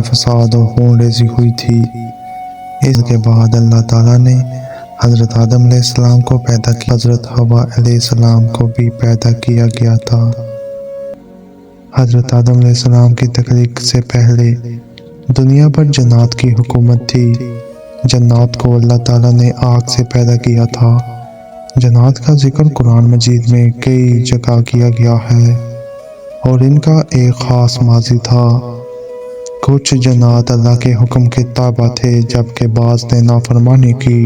فساد اور خون ریزی ہوئی تھی۔ اس کے بعد اللہ تعالیٰ نے حضرت آدم علیہ السلام کو پیدا کیا۔ حضرت حوا علیہ السلام کو بھی پیدا کیا گیا تھا۔ حضرت آدم علیہ السلام کی تخلیق سے پہلے دنیا پر جنات کی حکومت تھی۔ جنات کو اللہ تعالیٰ نے آگ سے پیدا کیا تھا۔ جنات کا ذکر قرآن مجید میں کئی جگہ کیا گیا ہے اور ان کا ایک خاص ماضی تھا۔ کچھ جنات اللہ کے حکم کے تابع تھے جبکہ بعض نے نافرمانی کی۔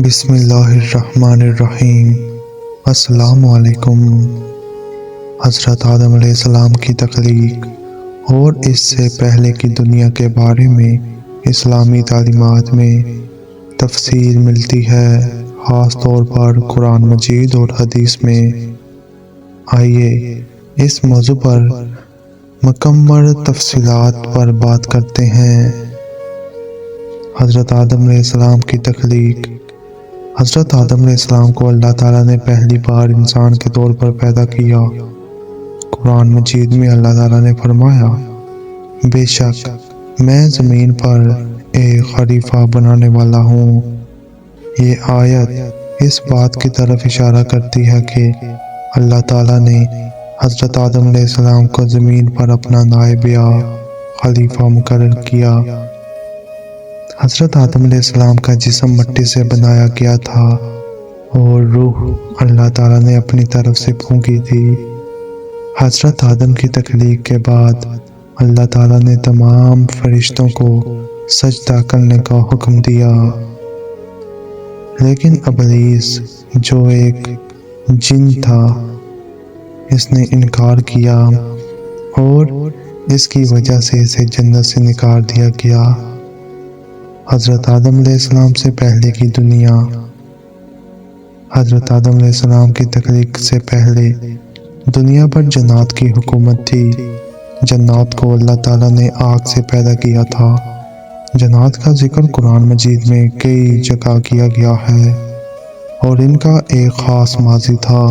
بسم اللہ الرحمن الرحیم۔ السلام علیکم۔ حضرت آدم علیہ السلام کی تخلیق اور اس سے پہلے کی دنیا کے بارے میں اسلامی تعلیمات میں تفصیل ملتی ہے، خاص طور پر قرآن مجید اور حدیث میں۔ آئیے اس موضوع پر مکمل تفصیلات پر بات کرتے ہیں۔ حضرت آدم علیہ السلام کی تخلیق۔ حضرت آدم علیہ السلام کو اللہ تعالیٰ نے پہلی بار انسان کے طور پر پیدا کیا۔ قرآن مجید میں اللہ تعالیٰ نے فرمایا، بے شک میں زمین پر ایک خلیفہ بنانے والا ہوں۔ یہ آیت اس بات کی طرف اشارہ کرتی ہے کہ اللہ تعالیٰ نے حضرت آدم علیہ السلام کو زمین پر اپنا نائب یا خلیفہ مقرر کیا۔ حضرت آدم علیہ السلام کا جسم مٹی سے بنایا گیا تھا اور روح اللہ تعالیٰ نے اپنی طرف سے پھونکی تھی۔ حضرت آدم کی تخلیق کے بعد اللہ تعالیٰ نے تمام فرشتوں کو سجدہ کرنے کا حکم دیا، لیکن ابلیس جو ایک جن تھا اس نے انکار کیا اور اس کی وجہ سے اسے جنت سے نکال دیا گیا۔ حضرت آدم علیہ السلام سے پہلے کی دنیا۔ حضرت آدم علیہ السلام کی تخلیق سے پہلے دنیا پر جنات کی حکومت تھی۔ جنات کو اللہ تعالیٰ نے آگ سے پیدا کیا تھا۔ جنات کا ذکر قرآن مجید میں کئی جگہ کیا گیا ہے اور ان کا ایک خاص ماضی تھا۔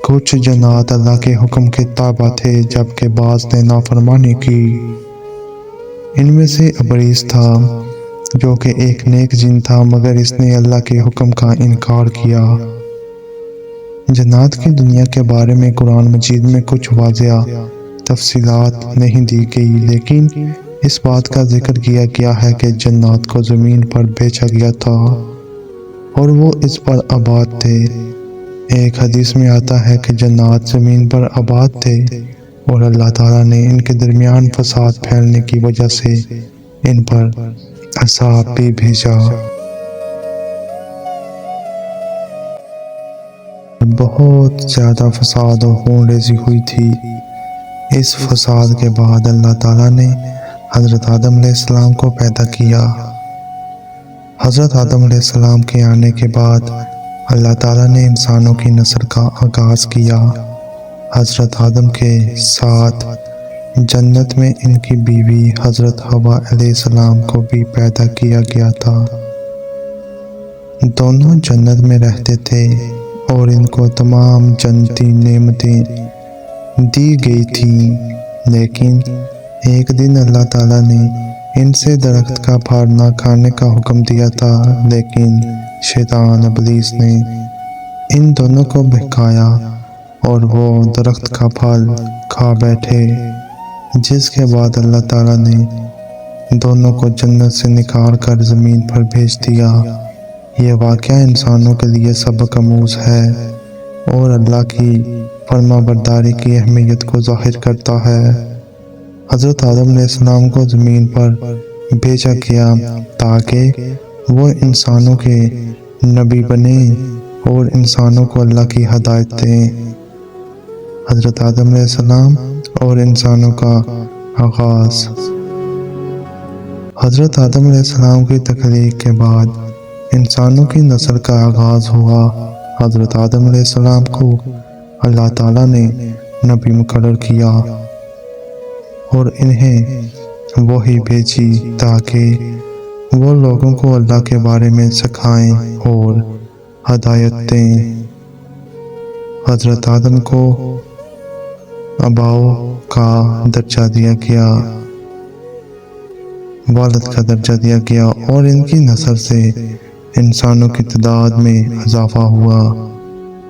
کچھ جنات اللہ کے حکم کے تابع تھے جبکہ بعض نے نافرمانی کی۔ ان میں سے ابلیس تھا جو کہ ایک نیک جن تھا مگر اس نے اللہ کے حکم کا انکار کیا۔ جنات کی دنیا کے بارے میں قرآن مجید میں کچھ واضح تفصیلات نہیں دی گئی، لیکن اس بات کا ذکر کیا گیا ہے کہ جنات کو زمین پر بھیجا گیا تھا اور وہ اس پر آباد تھے۔ ایک حدیث میں آتا ہے کہ جنات زمین پر آباد تھے اور اللہ تعالیٰ نے ان کے درمیان فساد پھیلنے کی وجہ سے ان پر عذاب بھی بھیجا۔ بہت زیادہ فساد اور خون ریزی ہوئی تھی۔ اس فساد کے بعد اللہ تعالیٰ نے حضرت آدم علیہ السلام کو پیدا کیا۔ حضرت آدم علیہ السلام کے آنے کے بعد اللہ تعالیٰ نے انسانوں کی نسل کا آغاز کیا۔ حضرت آدم کے ساتھ جنت میں ان کی بیوی حضرت حوا علیہ السلام کو بھی پیدا کیا گیا تھا۔ دونوں جنت میں رہتے تھے اور ان کو تمام جنتی نعمتیں دی گئی تھیں، لیکن ایک دن اللہ تعالیٰ نے ان سے درخت کا پھل نہ کھانے کا حکم دیا تھا، لیکن شیطان ابلیس نے ان دونوں کو بہکایا اور وہ درخت کا پھل کھا بیٹھے، جس کے بعد اللہ تعالیٰ نے دونوں کو جنت سے نکال کر زمین پر بھیج دیا۔ یہ واقعہ انسانوں کے لیے سبق آموز ہے اور اللہ کی فرما برداری کی اہمیت کو ظاہر کرتا ہے۔ حضرت آدم علیہ السلام کو زمین پر بھیجا گیا تاکہ وہ انسانوں کے نبی بنے اور انسانوں کو اللہ کی ہدایت دیں۔ حضرت آدم علیہ السلام اور انسانوں کا آغاز۔ حضرت آدم علیہ السلام کی تخلیق کے بعد انسانوں کی نسل کا آغاز ہوا۔ حضرت آدم علیہ السلام کو اللہ تعالیٰ نے نبی مقرر کیا اور انہیں وحی بھیجی تاکہ وہ لوگوں کو اللہ کے بارے میں سکھائیں اور ہدایت دیں۔ حضرت آدم کو اباؤ کا درجہ دیا گیا، والد کا درجہ دیا گیا، اور ان کی نسل سے انسانوں کی تعداد میں اضافہ ہوا۔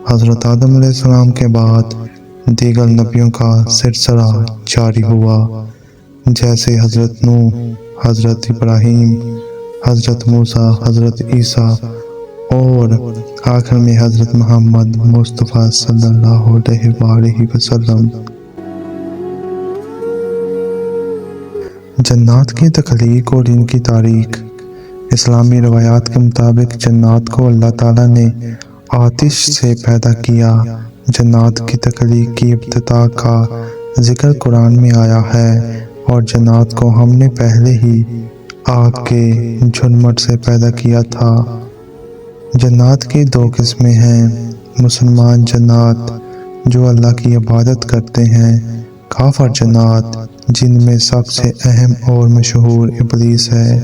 حضرت آدم علیہ السلام کے بعد دیگر نبیوں کا سلسلہ جاری ہوا، جیسے حضرت نوح، حضرت ابراہیم، حضرت موسیٰ، حضرت عیسیٰ اور آخر میں حضرت محمد مصطفیٰ صلی اللہ علیہ وآلہ وسلم۔ جنات کی تخلیق اور ان کی تاریخ۔ اسلامی روایات کے مطابق جنات کو اللہ تعالیٰ نے آتش سے پیدا کیا۔ جنات کی تخلیق کی ابتدا کا ذکر قرآن میں آیا ہے، اور جنات کو ہم نے پہلے ہی آگ کے جھلمٹ سے پیدا کیا تھا۔ جنات کی دو قسمیں ہیں: مسلمان جنات جو اللہ کی عبادت کرتے ہیں، کافر جنات جن میں سب سے اہم اور مشہور ابلیس ہے۔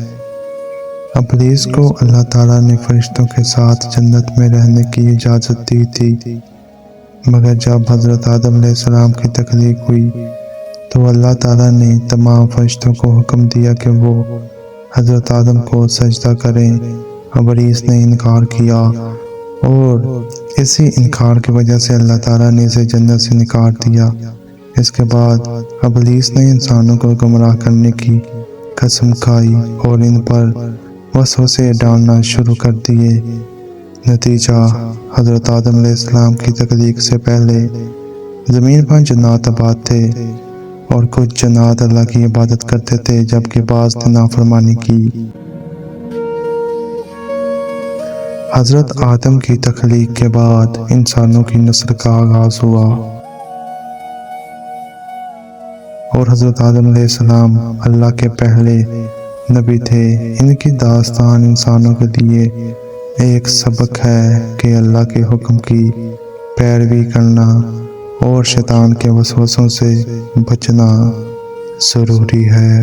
ابلیس کو اللہ تعالیٰ نے فرشتوں کے ساتھ جنت میں رہنے کی اجازت دی تھی، مگر جب حضرت آدم علیہ السلام کی تخلیق ہوئی تو اللہ تعالیٰ نے تمام فرشتوں کو حکم دیا کہ وہ حضرت آدم کو سجدہ کریں۔ ابلیس نے انکار کیا، اور اسی انکار کی وجہ سے اللہ تعالیٰ نے اسے جنت سے نکال دیا۔ اس کے بعد ابلیس نے انسانوں کو گمراہ کرنے کی قسم کھائی اور ان پر وسوسے ڈالنا شروع کر دیے۔ نتیجہ، حضرت آدم علیہ السلام کی تخلیق سے پہلے زمین پر جنات آباد تھے، اور کچھ جنات اللہ کی عبادت کرتے تھے جبکہ بعض نے نافرمانی کی۔ حضرت آدم کی تخلیق کے بعد انسانوں کی نسل کا آغاز ہوا، اور حضرت آدم علیہ السلام اللہ کے پہلے نبی تھے۔ ان کی داستان انسانوں کے لیے ایک سبق ہے کہ اللہ کے حکم کی پیروی کرنا اور شیطان کے وسوسوں سے بچنا ضروری ہے۔